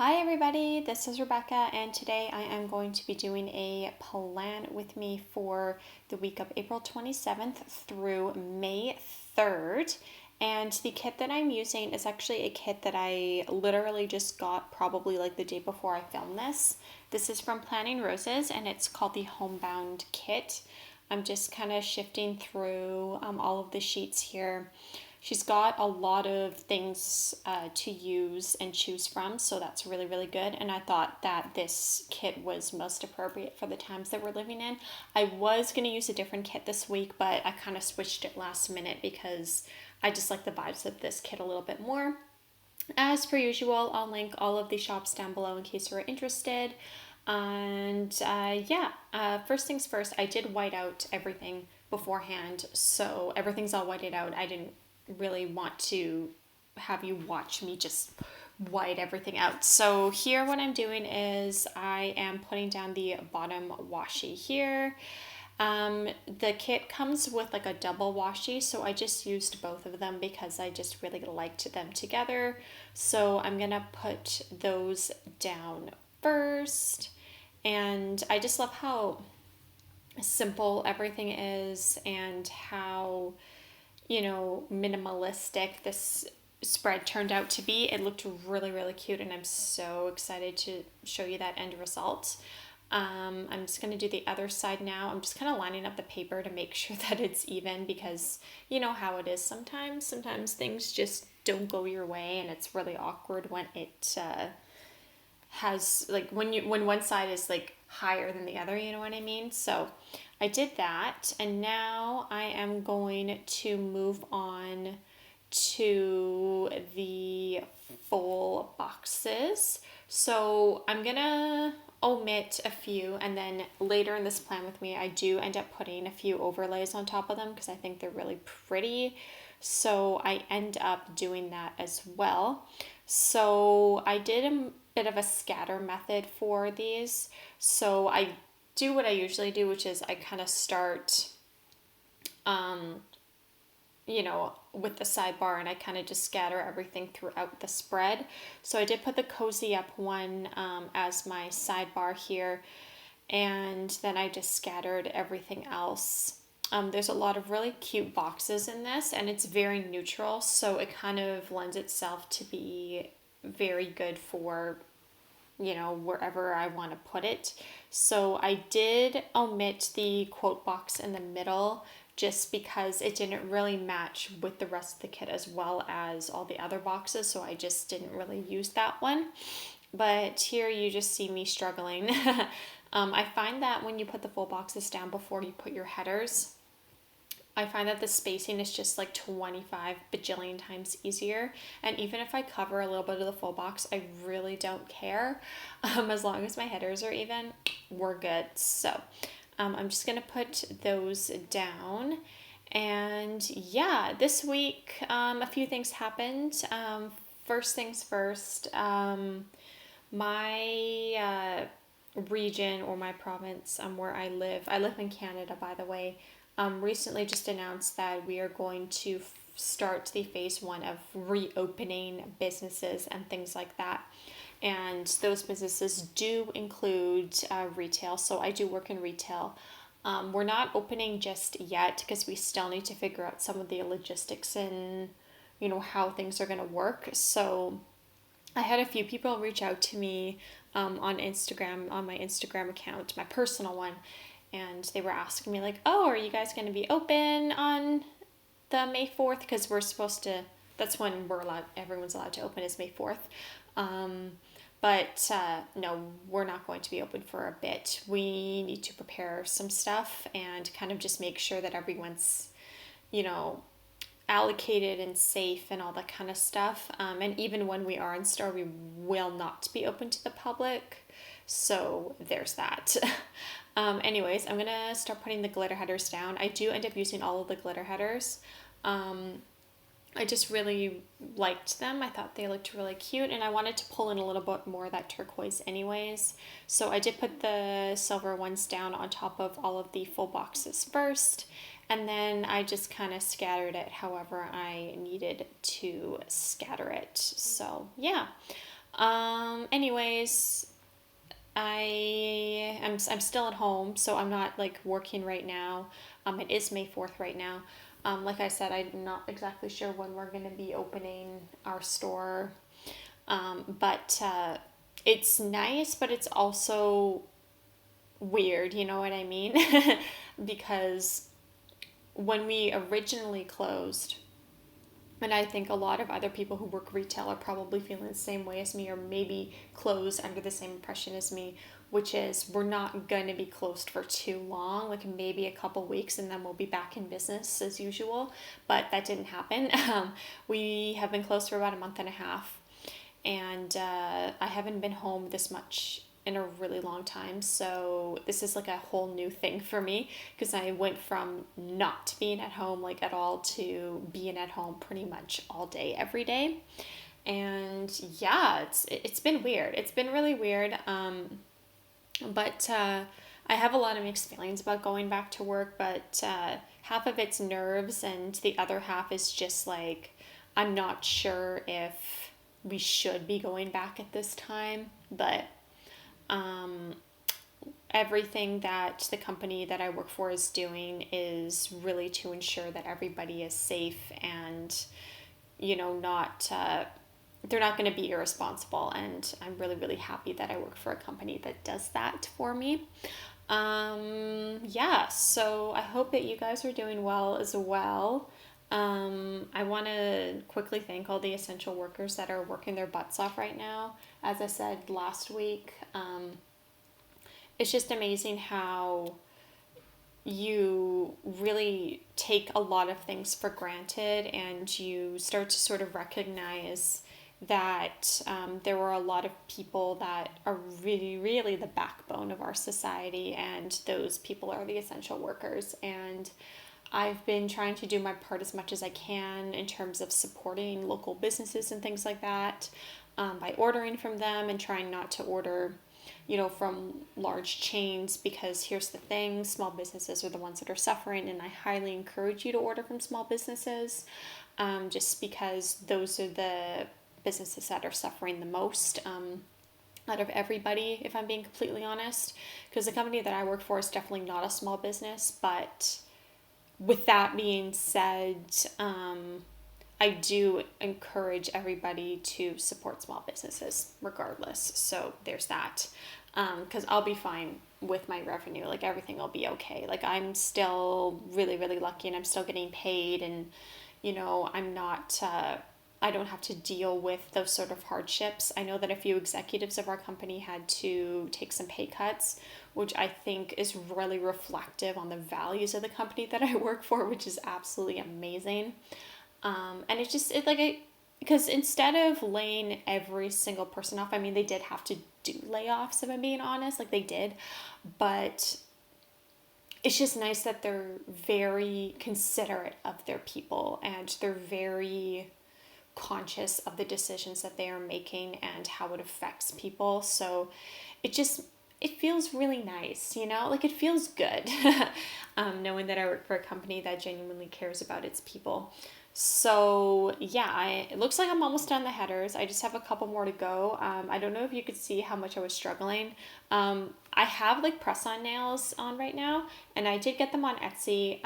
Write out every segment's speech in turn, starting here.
Hi everybody, this is Rebecca, and today I am going to be doing a plan with me for the week of April 27th through May 3rd. And the kit that I'm using is actually a kit that I literally just got probably like the day before I filmed this. This is from Planning Roses and it's called the Homebound kit. I'm just kind of shifting through all of the sheets here. She's got a lot of things to use and choose from, so that's really, really good. And I thought that this kit was most appropriate for the times that we're living in. I was going to use a different kit this week, but I kind of switched it last minute because I just like the vibes of this kit a little bit more. As per usual, I'll link all of the shops down below in case you're interested. And first things first, I did white out everything beforehand, so everything's all whited out. I didn't really want to have you watch me just white everything out. So here what I'm doing is I am putting down the bottom washi here. The kit comes with like a double washi, so I just used both of them because I just really liked them together. So I'm gonna put those down first, and I just love how simple everything is and how minimalistic this spread turned out to be. It looked really, really cute, and I'm so excited to show you that end result. I'm just going to do the other side now. I'm just kind of lining up the paper to make sure that it's even, because you know how it is sometimes. Sometimes things just don't go your way, and it's really awkward when it has like when one side is like higher than the other, you know what I mean? So I did that, and now I am going to move on to the full boxes. So I'm gonna omit a few, and then later in this plan with me I do end up putting a few overlays on top of them because I think they're really pretty. So I end up doing that as well. So I did a bit of a scatter method for these. So I do what I usually do, which is I kind of start with the sidebar, and I kind of just scatter everything throughout the spread. So I did put the Cozy Up one as my sidebar here, and then I just scattered everything else. There's a lot of really cute boxes in this, and it's very neutral, so it kind of lends itself to be very good for wherever I want to put it. So I did omit the quote box in the middle just because it didn't really match with the rest of the kit as well as all the other boxes, so I just didn't really use that one. But here you just see me struggling. I find that when you put the full boxes down before you put your headers, I find that the spacing is just like 25 bajillion times easier. And even if I cover a little bit of the full box, I really don't care. As long as my headers are even, we're good. So I'm just going to put those down. And yeah, this week, a few things happened. First things first, my region or my province where I live in Canada, by the way, recently just announced that we are going to start the phase 1 of reopening businesses and things like that. And those businesses do include retail. So I do work in retail. We're not opening just yet because we still need to figure out some of the logistics and how things are going to work. So I had a few people reach out to me on Instagram, on my Instagram account, my personal one, and they were asking me like, oh, are you guys going to be open on the May 4th? Because we're supposed to, that's when everyone's allowed to open, is May 4th. But no, we're not going to be open for a bit. We need to prepare some stuff and kind of just make sure that everyone's, allocated and safe and all that kind of stuff. And even when we are in store, we will not be open to the public. So there's that. Anyways, I'm going to start putting the glitter headers down. I do end up using all of the glitter headers. I just really liked them. I thought they looked really cute, and I wanted to pull in a little bit more of that turquoise anyways. So I did put the silver ones down on top of all of the full boxes first, and then I just kind of scattered it however I needed to scatter it. So yeah. Anyways, I'm still at home, so I'm not like working right now. It is May 4th right now. Like I said, I'm not exactly sure when we're going to be opening our store. But it's nice, but it's also weird, you know what I mean? Because when we originally closed, and I think a lot of other people who work retail are probably feeling the same way as me, or maybe closed under the same impression as me, which is we're not going to be closed for too long, like maybe a couple weeks, and then we'll be back in business as usual. But that didn't happen. We have been closed for about a month and a half, and I haven't been home this much in a really long time. So this is like a whole new thing for me because I went from not being at home like at all to being at home pretty much all day every day. And yeah, it's been weird. It's been really weird. But I have a lot of mixed feelings about going back to work, but half of it's nerves and the other half is just like I'm not sure if we should be going back at this time, but um, everything that the company that I work for is doing is really to ensure that everybody is safe and, not, they're not going to be irresponsible. And I'm really, really happy that I work for a company that does that for me. Yeah, so I hope that you guys are doing well as well. I want to quickly thank all the essential workers that are working their butts off right now. As I said last week, it's just amazing how you really take a lot of things for granted and you start to sort of recognize that there were a lot of people that are really, really the backbone of our society, and those people are the essential workers. And I've been trying to do my part as much as I can in terms of supporting local businesses and things like that, by ordering from them and trying not to order, from large chains, because here's the thing, small businesses are the ones that are suffering, and I highly encourage you to order from small businesses, just because those are the businesses that are suffering the most. Out of everybody, if I'm being completely honest, because the company that I work for is definitely not a small business, but with that being said, I do encourage everybody to support small businesses regardless. So there's that. Because I'll be fine with my revenue. Like everything will be okay. Like I'm still really, really lucky and I'm still getting paid, and, I'm not, I don't have to deal with those sort of hardships. I know that a few executives of our company had to take some pay cuts, which I think is really reflective on the values of the company that I work for, which is absolutely amazing. And it's just, because instead of laying every single person off, I mean, they did have to do layoffs, if I'm being honest, like they did, but it's just nice that they're very considerate of their people and they're very conscious of the decisions that they are making and how it affects people. So it feels really nice, like it feels good, knowing that I work for a company that genuinely cares about its people. So yeah, it looks like I'm almost done the headers. I just have a couple more to go. I don't know if you could see how much I was struggling. I have like press-on nails on right now, and I did get them on Etsy.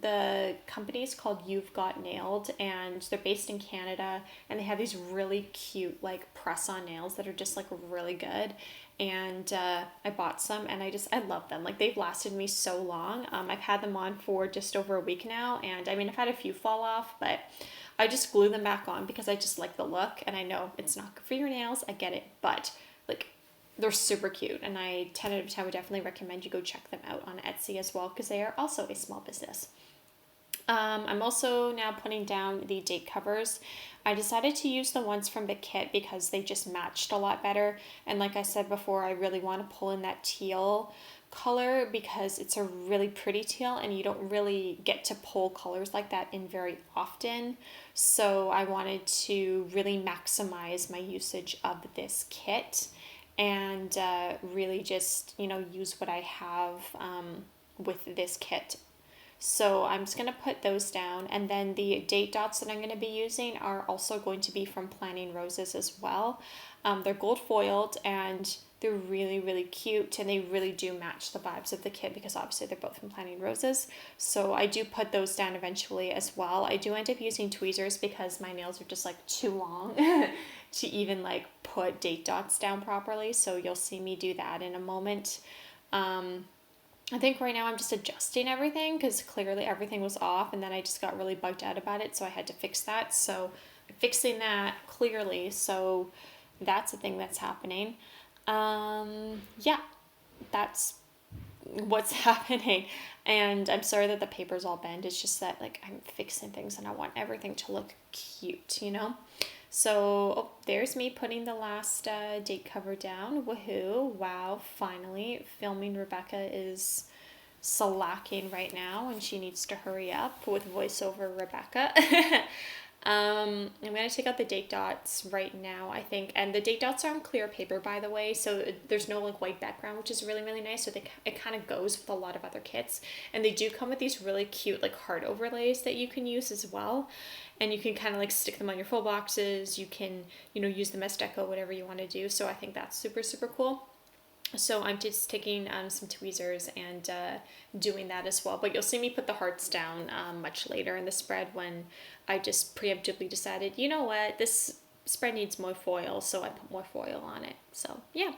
The company is called You've Got Nailed, and they're based in Canada, and they have these really cute like press-on nails that are just like really good. And I bought some, and I love them. Like they've lasted me so long. I've had them on for just over a week now, and I mean I've had a few fall off, but I just glue them back on because I just like the look, and I know it's not good for your nails. I get it, but like they're super cute, and I 10 out of 10 would definitely recommend you go check them out on Etsy as well because they are also a small business. I'm also now putting down the date covers. I decided to use the ones from the kit because they just matched a lot better. And like I said before, I really want to pull in that teal color because it's a really pretty teal and you don't really get to pull colors like that in very often. So I wanted to really maximize my usage of this kit and really just, use what I have with this kit. So I'm just going to put those down. And then the date dots that I'm going to be using are also going to be from Planning Roses as well. They're gold foiled and they're really, really cute, and they really do match the vibes of the kit because obviously they're both from Planning Roses. So I do put those down eventually as well. I do end up using tweezers because my nails are just like too long to even like put date dots down properly. So you'll see me do that in a moment. I think right now I'm just adjusting everything because clearly everything was off, and then I just got really bugged out about it, so I had to fix that. So I'm fixing that clearly, so that's a thing that's happening. Yeah, that's what's happening. And I'm sorry that the paper's all bent. It's just that like I'm fixing things and I want everything to look cute, you know? So, oh, there's me putting the last date cover down. Woohoo. Wow, finally. Filming Rebecca is slacking right now and she needs to hurry up with voiceover Rebecca. I'm going to take out the date dots right now, I think. And the date dots are on clear paper, by the way. So there's no like white background, which is really, really nice. So it kind of goes with a lot of other kits. And they do come with these really cute like heart overlays that you can use as well. And you can kind of like stick them on your full boxes. You can, you know, use them as deco, whatever you want to do. So I think that's super, super cool. So I'm just taking some tweezers and doing that as well. But you'll see me put the hearts down much later in the spread when I just preemptively decided, you know what, this spread needs more foil, so I put more foil on it. So yeah.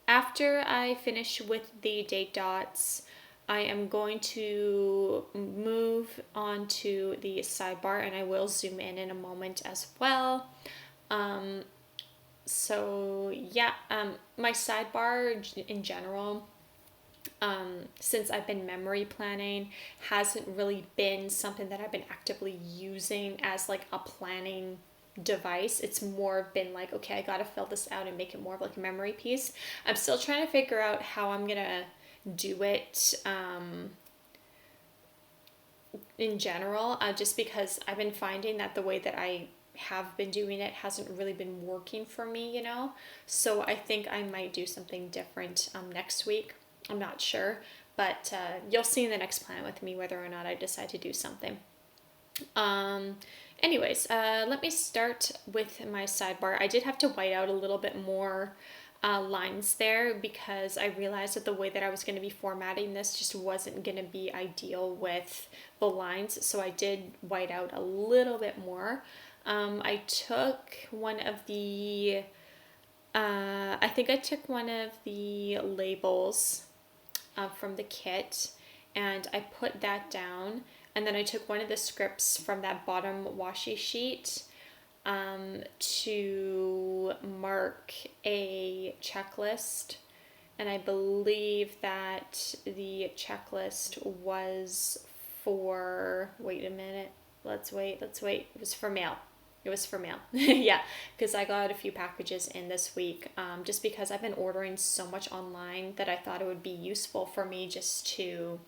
After I finish with the date dots, I am going to move on to the sidebar, and I will zoom in a moment as well. So yeah, my sidebar in general, since I've been memory planning, hasn't really been something that I've been actively using as like a planning device. It's more been like, okay, I gotta fill this out and make it more of like a memory piece. I'm still trying to figure out how I'm gonna do it in general, just because I've been finding that the way that I have been doing it hasn't really been working for me, you know? So I think I might do something different next week. I'm not sure, but you'll see in the next plan with me whether or not I decide to do something. Anyways, let me start with my sidebar. I did have to white out a little bit more lines there because I realized that the way that I was going to be formatting this just wasn't going to be ideal with the lines. So I did white out a little bit more. I took one of the, I think I took one of the labels from the kit and I put that down. And then I took one of the scripts from that bottom washi sheet to mark a checklist. And I believe that the checklist was for, wait a minute, let's wait. It was for mail. Yeah, because I got a few packages in this week, just because I've been ordering so much online that I thought it would be useful for me just to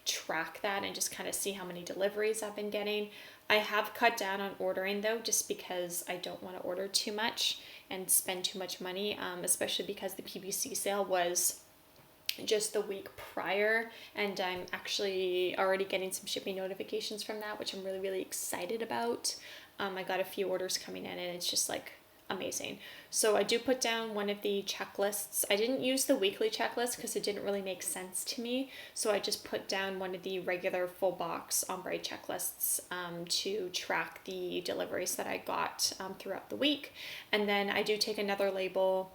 track that and just kind of see how many deliveries I've been getting. I have cut down on ordering though, just because I don't want to order too much and spend too much money, especially because the PBC sale was just the week prior, and I'm actually already getting some shipping notifications from that, which I'm really, really excited about. I got a few orders coming in and it's just like amazing. So I do put down one of the checklists. I didn't use the weekly checklist because it didn't really make sense to me. So I just put down one of the regular full box ombre checklists to track the deliveries that I got throughout the week. And then I do take another label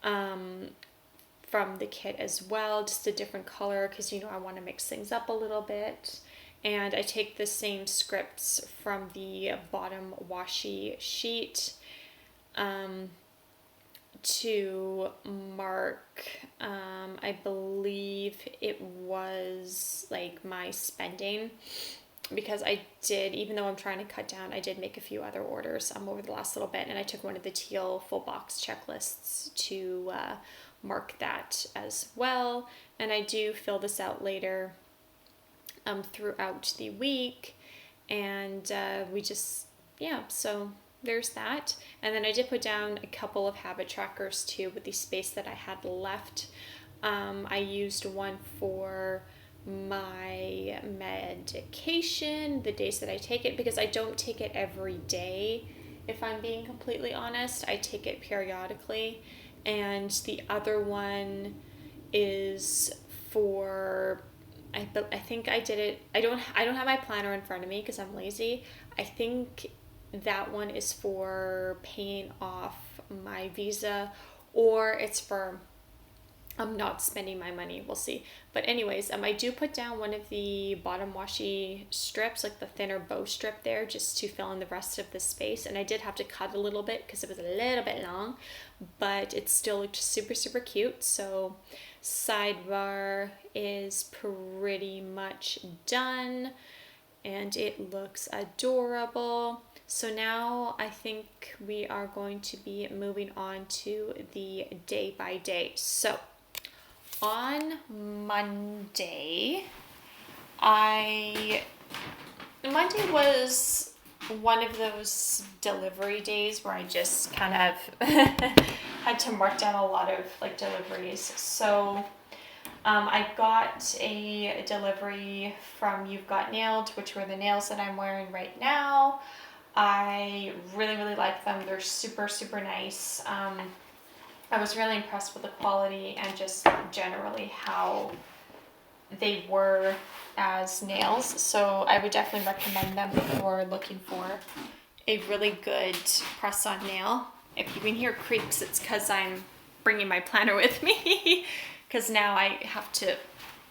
from the kit as well, just a different color because, you know, I want to mix things up a little bit. And I take the same scripts from the bottom washi sheet to mark, I believe it was like my spending, because I did, even though I'm trying to cut down, I did make a few other orders over the last little bit, and I took one of the teal full box checklists to mark that as well. And I do fill this out later throughout the week, and we just, yeah, so there's that. And then I did put down a couple of habit trackers too with the space that I had left. I used one for my medication, the days that I take it, because I don't take it every day. If I'm being completely honest, I take it periodically. And the other one is for, I think I did it. I don't have my planner in front of me because I'm lazy. I think that one is for paying off my visa, or it's for I'm not spending my money. We'll see. But anyways, I do put down one of the bottom washi strips, like the thinner bow strip there, just to fill in the rest of the space. And I did have to cut a little bit because it was a little bit long, but it still looked super, super cute. So sidebar is pretty much done and it looks adorable. So now I think we are going to be moving on to the day by day. So on Monday was one of those delivery days where I just kind of had to mark down a lot of like deliveries. So I got a delivery from You've Got Nailed, which were the nails that I'm wearing right now. I really, really like them. They're super, super nice. I was really impressed with the quality and just generally how they were as nails. So I would definitely recommend them if you're looking for a really good press-on nail. If you can hear creaks, it's because I'm bringing my planner with me because now I have to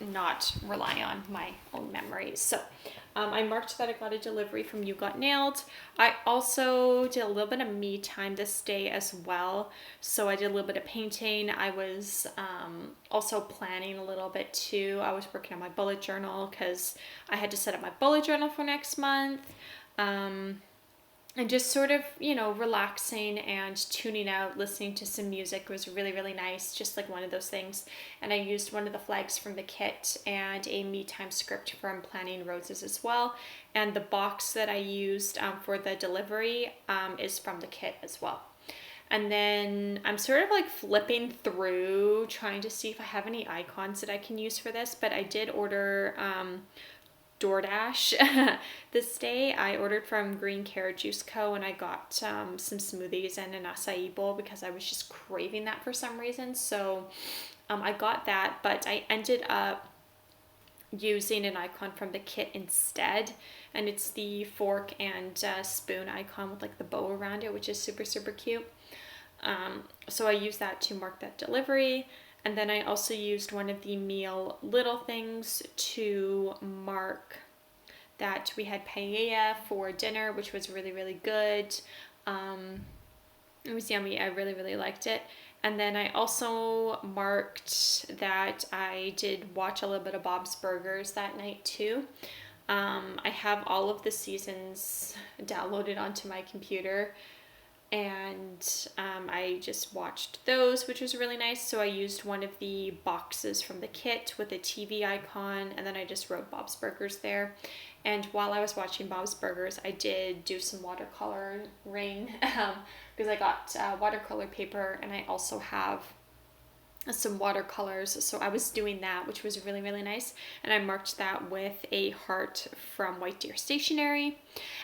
not rely on my own memories. So I marked that I got a delivery from You Got Nailed. I also did a little bit of me time this day as well. So I did a little bit of painting. I was also planning a little bit too. I was working on my bullet journal because I had to set up my bullet journal for next month. And just sort of, relaxing and tuning out, listening to some music was really, really nice. Just like one of those things. And I used one of the flags from the kit and a me time script from Planning Roses as well. And the box that I used for the delivery is from the kit as well. And then I'm sort of like flipping through, trying to see if I have any icons that I can use for this. But I did order DoorDash this day. I ordered from Green Carrot Juice Co. and I got some smoothies and an acai bowl because I was just craving that for some reason. So I got that, but I ended up using an icon from the kit instead, and it's the fork and spoon icon with like the bow around it, which is super, super cute. So I used that to mark that delivery. And then I also used one of the meal little things to mark that we had paella for dinner, which was really, really good. It was yummy. I really, really liked it. And then I also marked that I did watch a little bit of Bob's Burgers that night too. I have all of the seasons downloaded onto my computer. And I just watched those, which was really nice. So I used one of the boxes from the kit with a TV icon, and then I just wrote Bob's Burgers there. And while I was watching Bob's Burgers, I did do some watercoloring because I got watercolor paper, and I also have some watercolors. So I was doing that, which was really, really nice. And I marked that with a heart from White Deer Stationery.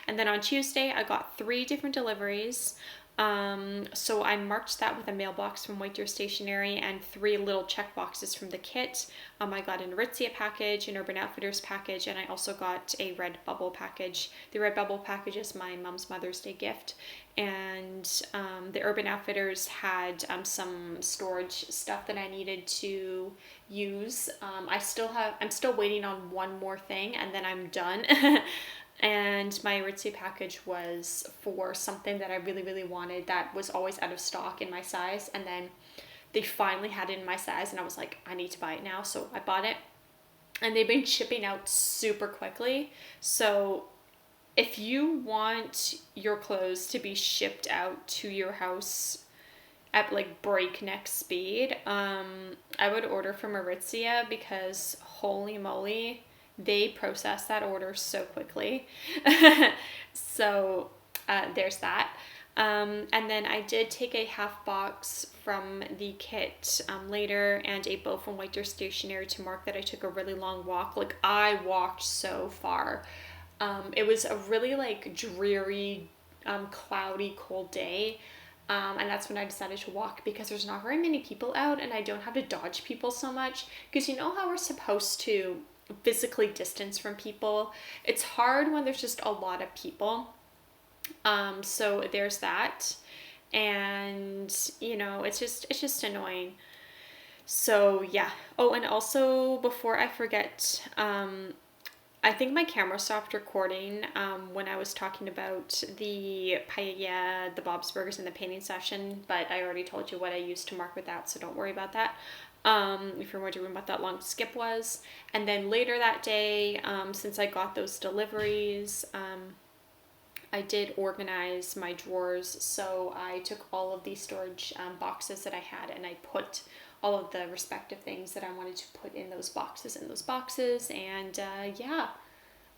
And then on Tuesday, I got 3 different deliveries. So I marked that with a mailbox from White Deer Stationery and 3 little check boxes from the kit. I got an Aritzia package, an Urban Outfitters package, and I also got a Redbubble package. The Redbubble package is my mom's Mother's Day gift. And the Urban Outfitters had some storage stuff that I needed to use. I'm still waiting on one more thing, and then I'm done. And my Aritzia package was for something that I really, really wanted that was always out of stock in my size. And then they finally had it in my size, and I was like, I need to buy it now. So I bought it, and they've been shipping out super quickly. So if you want your clothes to be shipped out to your house at like breakneck speed, I would order from Aritzia because holy moly, they process that order so quickly. So there's that. And then I did take a half box from the kit later, and a bow from White Deer Stationery to mark that I took a really long walk. Like, I walked so far. It was a really like dreary, cloudy, cold day. And that's when I decided to walk, because there's not very many people out and I don't have to dodge people so much. Because you know how we're supposed to physically distance from people? It's hard when there's just a lot of people. So there's that. And you know, it's just annoying. So yeah. Oh, and also before I forget, I think my camera stopped recording when I was talking about the paella, the Bob's Burgers, and the painting session, but I already told you what I used to mark with that, so don't worry about that. If you're wondering what that long skip was. And then later that day, since I got those deliveries, I did organize my drawers. So I took all of these storage boxes that I had, and I put all of the respective things that I wanted to put in those boxes and yeah,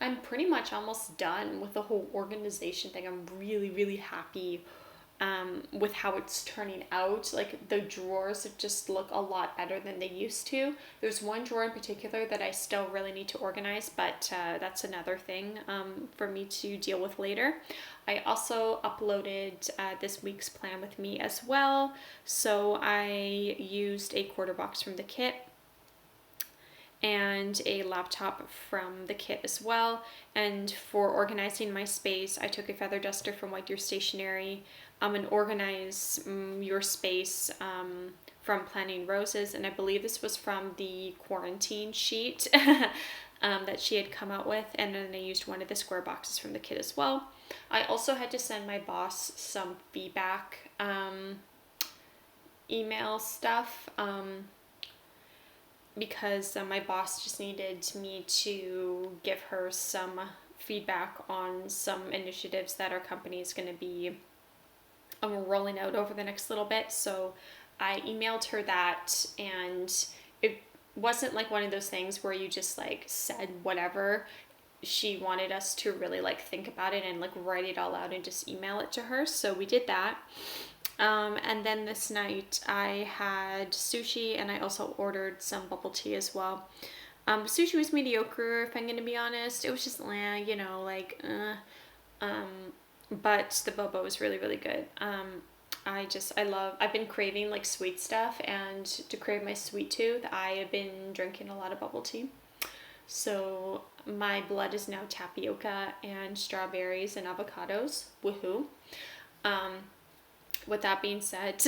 I'm pretty much almost done with the whole organization thing. I'm really happy with how it's turning out. Like, the drawers just look a lot better than they used to. There's one drawer in particular that I still really need to organize, but that's another thing for me to deal with later. I also uploaded this week's plan with me as well. So I used a quarter box from the kit and a laptop from the kit as well. And for organizing my space, I took a feather duster from White Deer Stationery, and organize your space from Planning Roses. And I believe this was from the quarantine sheet that she had come out with. And then I used one of the square boxes from the kit as well. I also had to send my boss some feedback email stuff, because my boss just needed me to give her some feedback on some initiatives that our company is going to be rolling out over the next little bit. So I emailed her that, and it wasn't like one of those things where you just like said whatever. She wanted us to really like think about it and like write it all out and just email it to her. So we did that. And then this night I had sushi, and I also ordered some bubble tea as well. Sushi was mediocre, if I'm going to be honest. It was just, you know, like, but the boba was really good. I've been craving like sweet stuff, and to crave my sweet tooth, I have been drinking a lot of bubble tea. So my blood is now tapioca and strawberries and avocados. Woohoo. With that being said,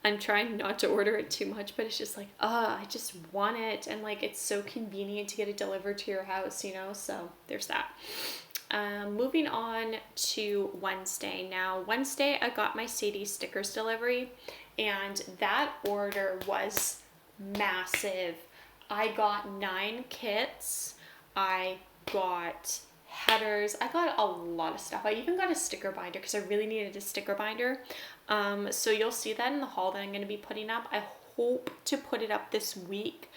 I'm trying not to order it too much, but it's just like, I just want it. And like, it's so convenient to get it delivered to your house, you know? So there's that. Moving on to Wednesday. Now, Wednesday, I got my Sadie stickers delivery, and that order was massive. I got 9 kits. I got headers. I got a lot of stuff. I even got a sticker binder because I really needed a sticker binder. So you'll see that in the haul that I'm going to be putting up. I hope to put it up this week,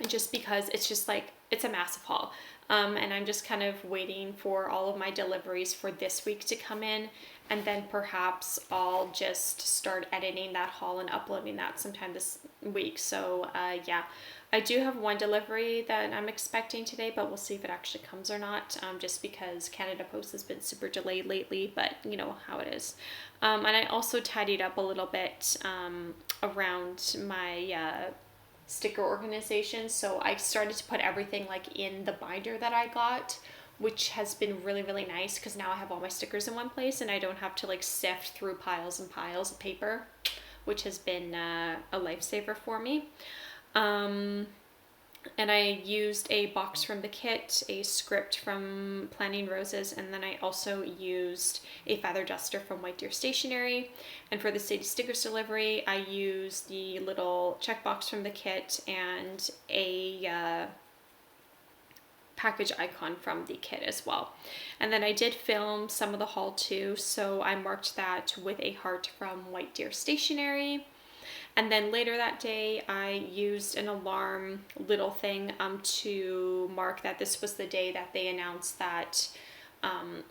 just because it's just like, it's a massive haul. And I'm just kind of waiting for all of my deliveries for this week to come in, and then perhaps I'll just start editing that haul and uploading that sometime this week. So yeah, I do have one delivery that I'm expecting today, but we'll see if it actually comes or not, just because Canada Post has been super delayed lately, but you know how it is. And I also tidied up a little bit around my sticker organization. So I started to put everything like in the binder that I got, which has been really nice, because now I have all my stickers in one place and I don't have to like sift through piles and piles of paper, which has been a lifesaver for me. And I used a box from the kit, a script from Planning Roses, and then I also used a feather duster from White Deer Stationery. And for the Sadie stickers delivery, I used the little checkbox from the kit and a package icon from the kit as well. And then I did film some of the haul too, so I marked that with a heart from White Deer Stationery. And then later that day, I used an alarm little thing to mark that this was the day that they announced that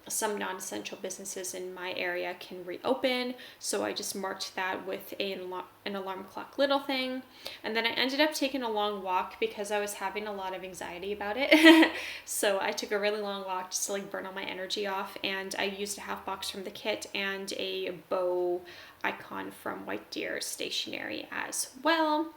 some non-essential businesses in my area can reopen. So I just marked that with an alarm clock little thing. And then I ended up taking a long walk because I was having a lot of anxiety about it. So I took a really long walk just to like burn all my energy off. And I used a half box from the kit and a bow icon from White Deer Stationery as well.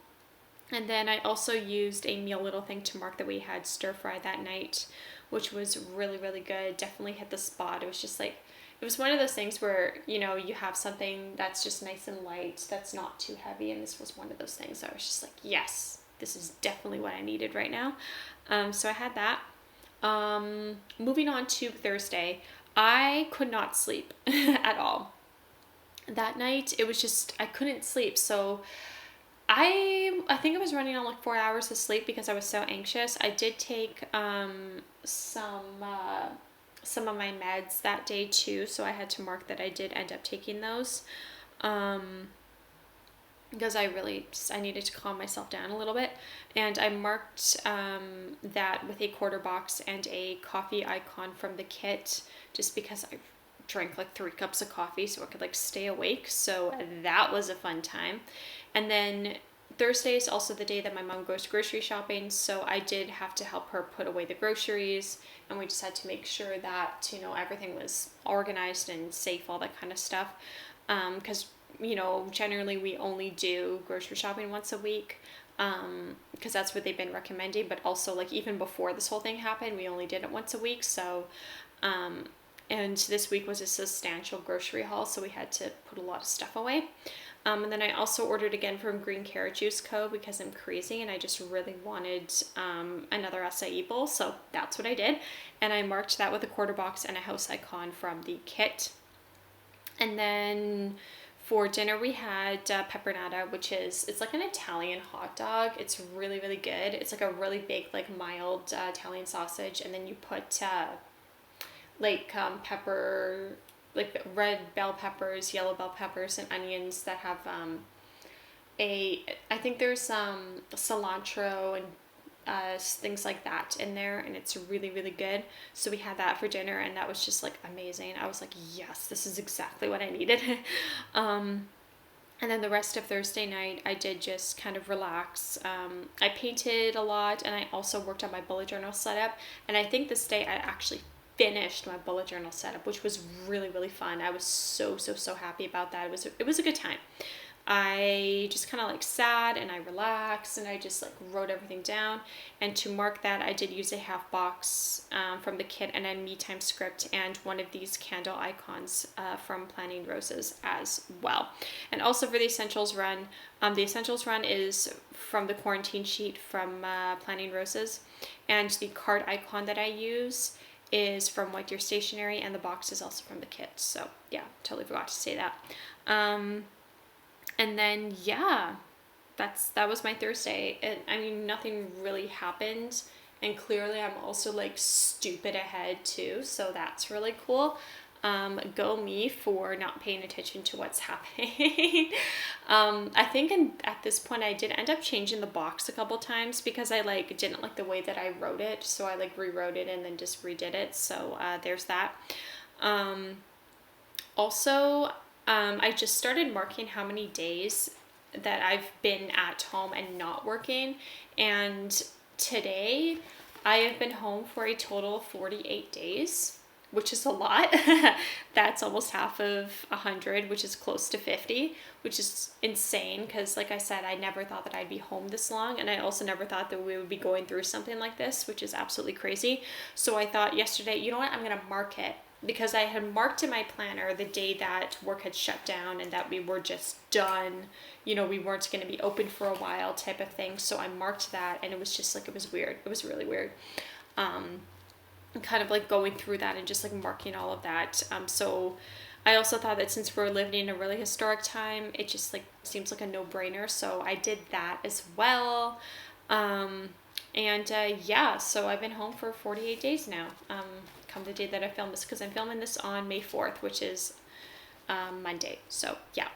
And then I also used a meal little thing to mark that we had stir fry that night, which was really, really good. Definitely hit the spot. It was just like, it was one of those things where, you know, you have something that's just nice and light, that's not too heavy. And this was one of those things. I was just like, yes, this is definitely what I needed right now. So I had that. Moving on to Thursday, I could not sleep at all. That night, it was just, I couldn't sleep. So I think I was running on like 4 hours of sleep because I was so anxious. I did take some of my meds that day too, so I had to mark that I did end up taking those because I needed to calm myself down a little bit. And I marked that with a quarter box and a coffee icon from the kit, just because I drank like 3 cups of coffee so I could like stay awake. So that was a fun time. And then Thursday is also the day that my mom goes grocery shopping, so I did have to help her put away the groceries, and we just had to make sure that, you know, everything was organized and safe, all that kind of stuff, because, you know, generally we only do grocery shopping once a week, because that's what they've been recommending, but also like even before this whole thing happened, we only did it once a week. So and this week was a substantial grocery haul, so we had to put a lot of stuff away. And then I also ordered again from Green Carrot Juice Co. because I'm crazy and I just really wanted another acai bowl, so that's what I did. And I marked that with a quarter box and a house icon from the kit. And then for dinner we had pepperoni, which it's like an Italian hot dog. It's really, really good. It's like a really big, like mild Italian sausage, and then you put pepper, like red bell peppers, yellow bell peppers, and onions that have I think there's cilantro and things like that in there, and it's really, really good. So we had that for dinner, and that was just like amazing. I was like, yes, this is exactly what I needed. And then the rest of Thursday night, I did just kind of relax. I painted a lot, and I also worked on my bullet journal setup. And I think this day I actually finished my bullet journal setup, which was really, really fun. I was so happy about that. It was a good time. I just kind of like sat and I relaxed and I just like wrote everything down. And to mark that, I did use a half box from the kit and a me time script and one of these candle icons from Planning Roses as well. And also for the essentials run, the essentials run is from the quarantine sheet from Planning Roses, and the card icon that I use is from White Deer Stationery, and the box is also from the kit. So yeah, totally forgot to say that. And then yeah, that was my Thursday. I mean, nothing really happened, and clearly I'm also like stupid ahead too, so that's really cool. Go me for not paying attention to what's happening. I think at this point I did end up changing the box a couple times because I like didn't like the way that I wrote it, so I like rewrote it and then just redid it. So there's that. Also, I just started marking how many days that I've been at home and not working, and today I have been home for a total of 48 days, which is a lot. That's almost half of 100, which is close to 50, which is insane because, like I said, I never thought that I'd be home this long, and I also never thought that we would be going through something like this, which is absolutely crazy. So I thought yesterday, you know what, I'm gonna mark it, because I had marked in my planner the day that work had shut down and that we were just done, you know, we weren't going to be open for a while type of thing. So I marked that, and it was just like, it was weird. It was really weird. Kind of like going through that and just like marking all of that. So I also thought that since we're living in a really historic time, it just like seems like a no-brainer. So I did that as well. Yeah, so I've been home for 48 days now. Come the day that I film this, because I'm filming this on May 4th, which is Monday. So yeah.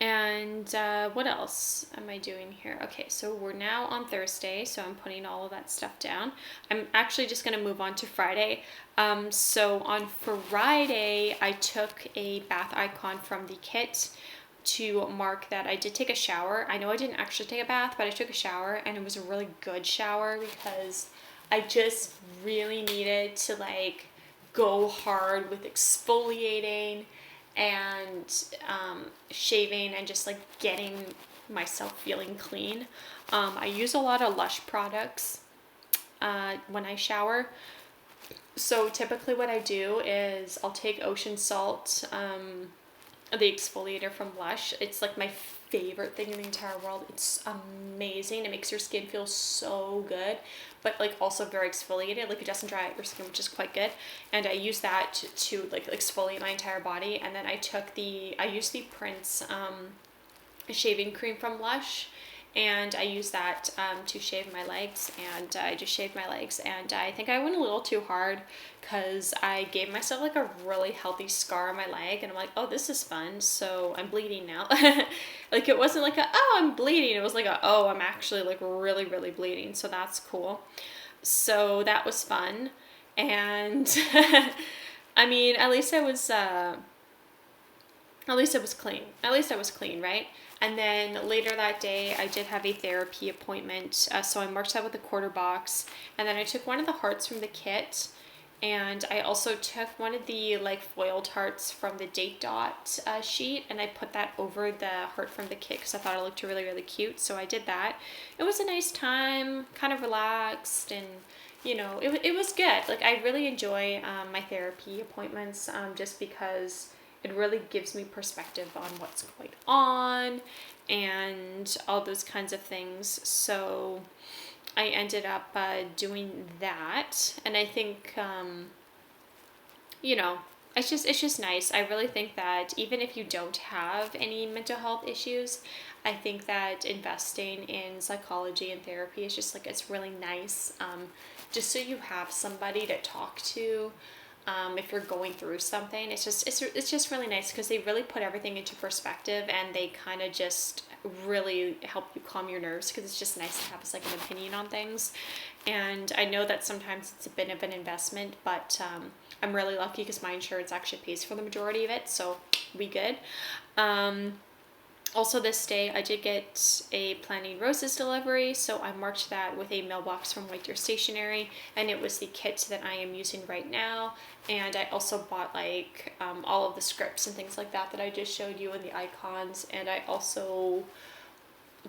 And what else am I doing here? Okay, so we're now on Thursday, so I'm putting all of that stuff down. I'm actually just going to move on to Friday. So on Friday, I took a bath icon from the kit to mark that I did take a shower. I know I didn't actually take a bath, but I took a shower, and it was a really good shower because I just really needed to like go hard with exfoliating and shaving and just like getting myself feeling clean. I use a lot of Lush products when I shower. So typically what I do is I'll take Ocean Salt, the exfoliator from Lush. It's like my favorite thing in the entire world. It's amazing. It makes your skin feel so good, but like also very exfoliated. Like it doesn't dry out your skin, which is quite good. And I use that to like exfoliate my entire body. And then I used the Prince shaving cream from Lush, and I use that to shave my legs, and I just shaved my legs, and I think I went a little too hard because I gave myself like a really healthy scar on my leg, and I'm like, oh, this is fun, so I'm bleeding now. Like it wasn't like oh, I'm bleeding, it was like oh, I'm actually like really, really bleeding, so that's cool. So that was fun, and I mean, at least I was clean. At least I was clean, right? And then later that day, I did have a therapy appointment. So I marked that with a quarter box. And then I took one of the hearts from the kit. And I also took one of the like foiled hearts from the Date Dot sheet. And I put that over the heart from the kit because I thought it looked really, really cute. So I did that. It was a nice time, kind of relaxed, and it was good. Like I really enjoy my therapy appointments just because it really gives me perspective on what's going on and all those kinds of things. So I ended up doing that, and I think it's just nice. I really think that even if you don't have any mental health issues, I think that investing in psychology and therapy is just like, it's really nice, just so you have somebody to talk to. If you're going through something, it's just really nice because they really put everything into perspective, and they kind of just really help you calm your nerves, because it's just nice to have a second opinion on things. And I know that sometimes it's a bit of an investment, but I'm really lucky because my insurance actually pays for the majority of it, so we good. Also this day, I did get a Planting Roses delivery, so I marked that with a mailbox from White Deer Stationery, and it was the kit that I am using right now. And I also bought like all of the scripts and things like that I just showed you, and the icons, and I also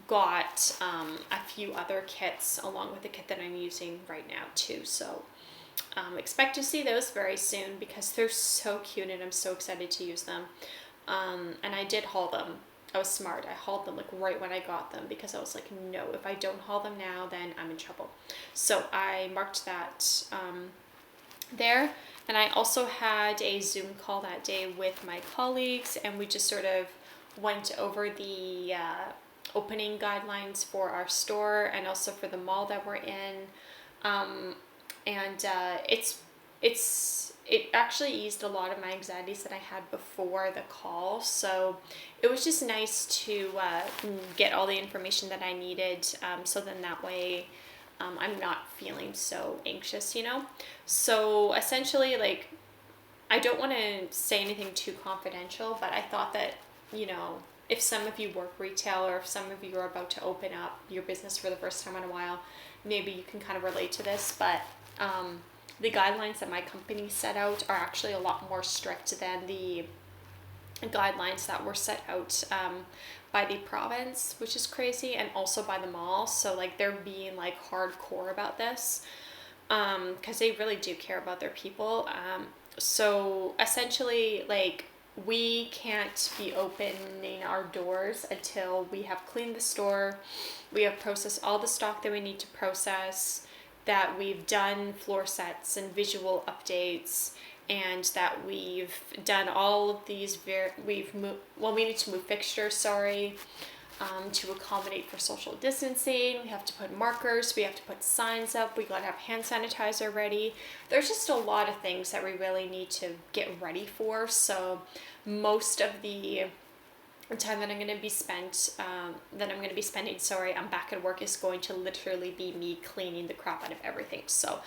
got a few other kits along with the kit that I'm using right now too. So expect to see those very soon because they're so cute and I'm so excited to use them. And I did haul them. I was smart. I hauled them like right when I got them because I was like, no, if I don't haul them now, then I'm in trouble. So I marked that there. And I also had a Zoom call that day with my colleagues, and we just sort of went over the opening guidelines for our store and also for the mall that we're in. It actually eased a lot of my anxieties that I had before the call. So it was just nice to get all the information that I needed. So then that way I'm not feeling so anxious, So essentially, like, I don't want to say anything too confidential, but I thought that, if some of you work retail or if some of you are about to open up your business for the first time in a while, maybe you can kind of relate to this. But the guidelines that my company set out are actually a lot more strict than the guidelines that were set out by the province, which is crazy, and also by the mall. So like they're being like hardcore about this because they really do care about their people. So essentially, like, we can't be opening our doors until we have cleaned the store, we have processed all the stock that we need to process, that we've done floor sets and visual updates, and that we've done all of these, we need to move fixtures, to accommodate for social distancing. We have to put markers, we have to put signs up, we gotta have hand sanitizer ready. There's just a lot of things that we really need to get ready for. So most of the the time that I'm going to be spending, sorry, I'm back at work, is going to literally be me cleaning the crap out of everything. So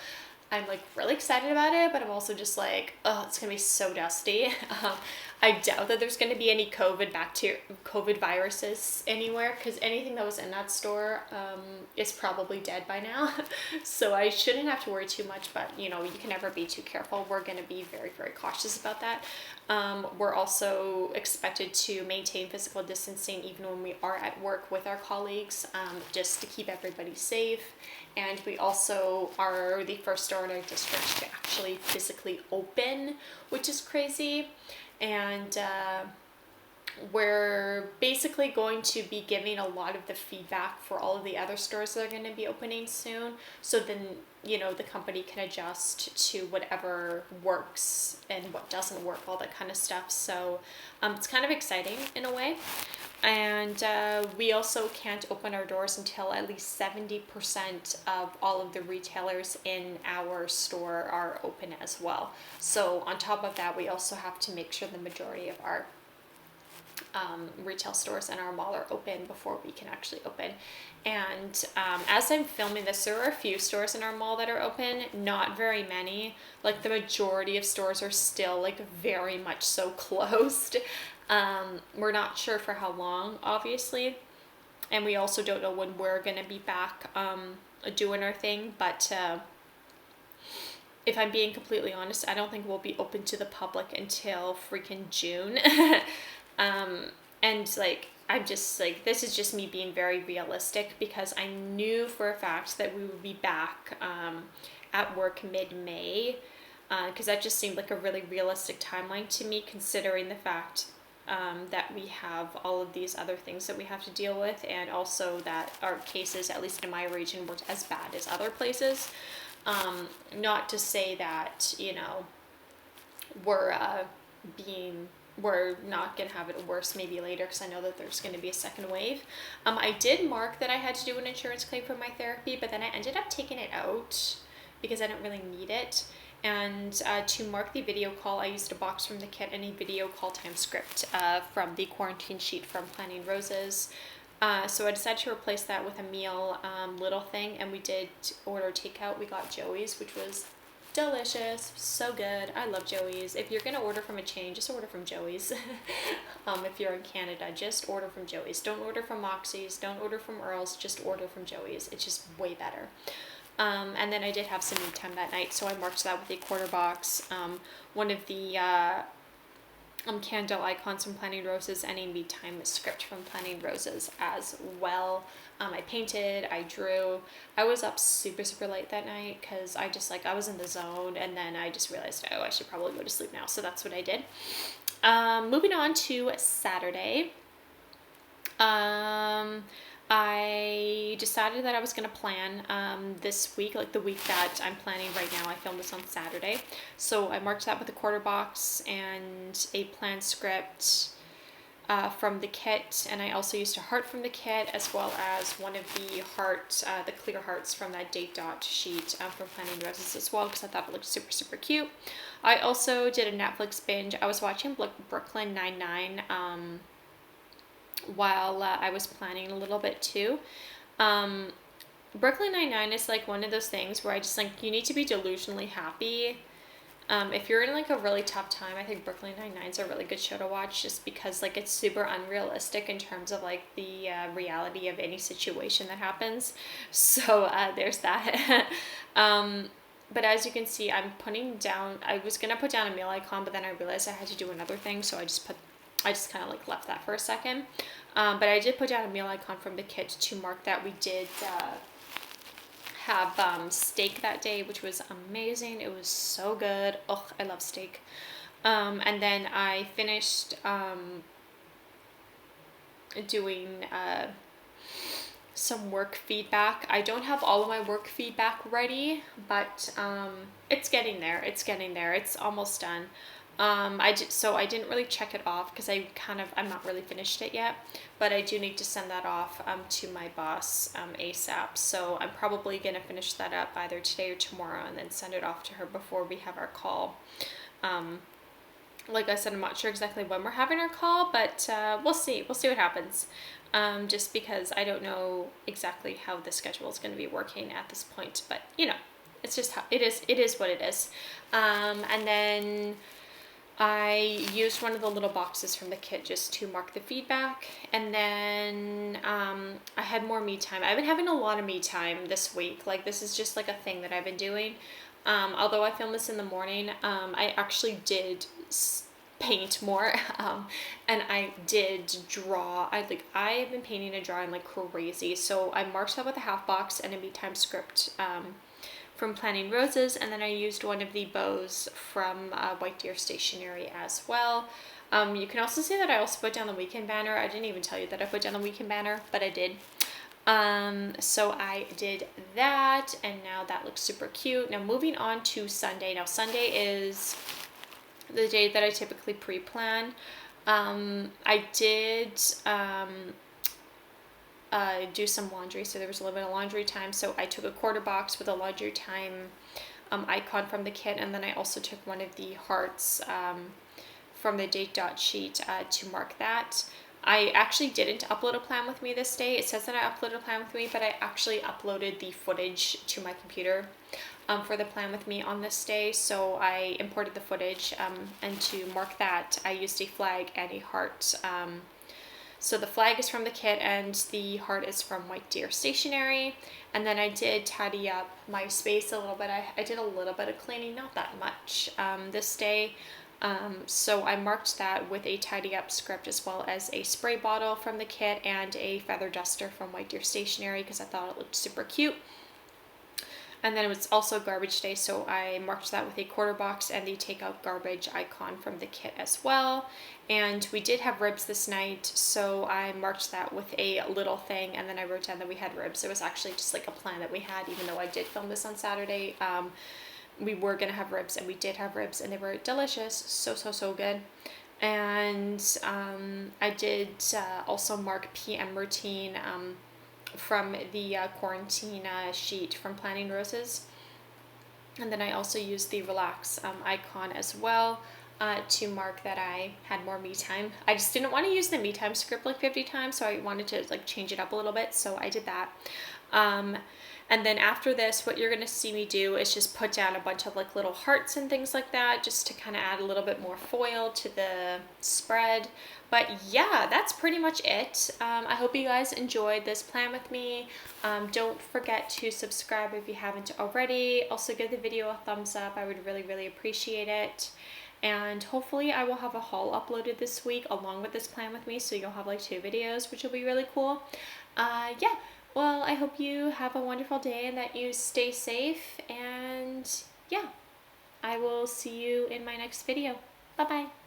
I'm like really excited about it, but I'm also just like, oh, it's gonna be so dusty. I doubt that there's gonna be any COVID viruses anywhere, because anything that was in that store is probably dead by now. So I shouldn't have to worry too much, but you know, you can never be too careful. We're gonna be very, very cautious about that. We're also expected to maintain physical distancing even when we are at work with our colleagues, just to keep everybody safe. And we also are the first store in our district to actually physically open, which is crazy. And we're basically going to be giving a lot of the feedback for all of the other stores that are going to be opening soon. So then, you know, the company can adjust to whatever works and what doesn't work, all that kind of stuff. So it's kind of exciting in a way. And we also can't open our doors until at least 70% of all of the retailers in our store are open as well. So on top of that, we also have to make sure the majority of our retail stores and our mall are open before we can actually open. And as I'm filming this, there are a few stores in our mall that are open, not very many. Like the majority of stores are still like very much so closed. We're not sure for how long, obviously, and we also don't know when we're gonna be back doing our thing, but if I'm being completely honest, I don't think we'll be open to the public until freaking June. And like, I'm just like, this is just me being very realistic, because I knew for a fact that we would be back at work mid-May, because that just seemed like a really realistic timeline to me, considering the fact that we have all of these other things that we have to deal with, and also that our cases, at least in my region, weren't as bad as other places. Not to say that, you know, we're not going to have it worse maybe later, because I know that there's going to be a second wave. I did mark that I had to do an insurance claim for my therapy, but then I ended up taking it out because I didn't really need it. And to mark the video call, I used a box from the kit and a video call time script from the quarantine sheet from Planning Roses. So I decided to replace that with a meal little thing, and we did order takeout. We got Joey's, which was delicious, so good. I love Joey's. If you're gonna order from a chain, just order from Joey's. If you're in Canada, just order from Joey's. Don't order from Moxie's, don't order from Earl's, just order from Joey's. It's just way better. And then I did have some meat time that night, so I marked that with a quarter box. One of the candle icons from Planning Roses, and a meat time script from Planning Roses as well. I painted, I drew. I was up super, super late that night because I just I was in the zone, and then I just realized, oh, I should probably go to sleep now. So that's what I did. Moving on to Saturday. I decided that I was going to plan this week, like the week that I'm planning right now. I filmed this on Saturday. So I marked that with a quarter box and a plan script from the kit. And I also used a heart from the kit, as well as one of the the clear hearts from that date dot sheet from Planning Roses as well, because I thought it looked super, super cute. I also did a Netflix binge. I was watching Brooklyn Nine-Nine while I was planning a little bit too. Brooklyn Nine-Nine is like one of those things where I just you need to be delusionally happy. If you're in like a really tough time, I think Brooklyn Nine-Nine's a really good show to watch, just because it's super unrealistic in terms of the reality of any situation that happens. So there's that. But as you can see, I was gonna put down a meal icon, but then I realized I had to do another thing, so I just kind of left that for a second. But I did put down a meal icon from the kit to mark that we did have steak that day, which was amazing. It was so good. Oh, I love steak. And then I finished doing some work feedback. I don't have all of my work feedback ready, but it's getting there. It's almost done. So I didn't really check it off because I'm not really finished it yet, but I do need to send that off to my boss ASAP. So I'm probably going to finish that up either today or tomorrow, and then send it off to her before we have our call like I said, I'm not sure exactly when we're having our call, but we'll see. We'll see what happens. Just because I don't know exactly how the schedule is going to be working at this point, but you know, it's just how it is. It is what it is. And then I used one of the little boxes from the kit just to mark the feedback. And then I had more me time. I've been having a lot of me time this week. Like, this is just like a thing that I've been doing. Although I filmed this in the morning, I actually did paint more, and I did draw. I've been painting and drawing like crazy. So I marked that with a half box and a me time script from Planning Roses, and then I used one of the bows from White Deer Stationery as well. You can also see that I also put down the weekend banner. I didn't even tell you that I put down the weekend banner, but I did. So I did that, and now that looks super cute. Now moving on to Sunday. Now Sunday is the day that I typically pre-plan. I did do some laundry, so there was a little bit of laundry time. So I took a quarter box with a laundry time icon from the kit, and then I also took one of the hearts from the date dot sheet to mark that. I actually didn't upload a plan with me this day. It says that I uploaded a plan with me, but I actually uploaded the footage to my computer for the plan with me on this day. So I imported the footage, and to mark that, I used a flag and a heart. So the flag is from the kit and the heart is from White Deer Stationery. And then I did tidy up my space a little bit. I did a little bit of cleaning, not that much this day. So I marked that with a tidy up script, as well as a spray bottle from the kit and a feather duster from White Deer Stationery, because I thought it looked super cute. And then it was also garbage day, so I marked that with a quarter box and the take out garbage icon from the kit as well. And we did have ribs this night, so I marked that with a little thing, and then I wrote down that we had ribs. It was actually just like a plan that we had, even though I did film this on Saturday. We were gonna have ribs, and we did have ribs, and they were delicious. So good. And I did also mark PM routine from the quarantine sheet from Planning Roses. And then I also used the relax icon as well to mark that I had more me time. I just didn't want to use the me time script like 50 times, so I wanted to like change it up a little bit, so I did that. And then after this, what you're going to see me do is just put down a bunch of like little hearts and things like that, just to kind of add a little bit more foil to the spread. But yeah, that's pretty much it. I hope you guys enjoyed this plan with me. Don't forget to subscribe if you haven't already. Also give the video a thumbs up. I would really appreciate it. And hopefully I will have a haul uploaded this week along with this plan with me, so you'll have like 2 videos, which will be really cool. Yeah. Well, I hope you have a wonderful day and that you stay safe, and yeah, I will see you in my next video. Bye-bye.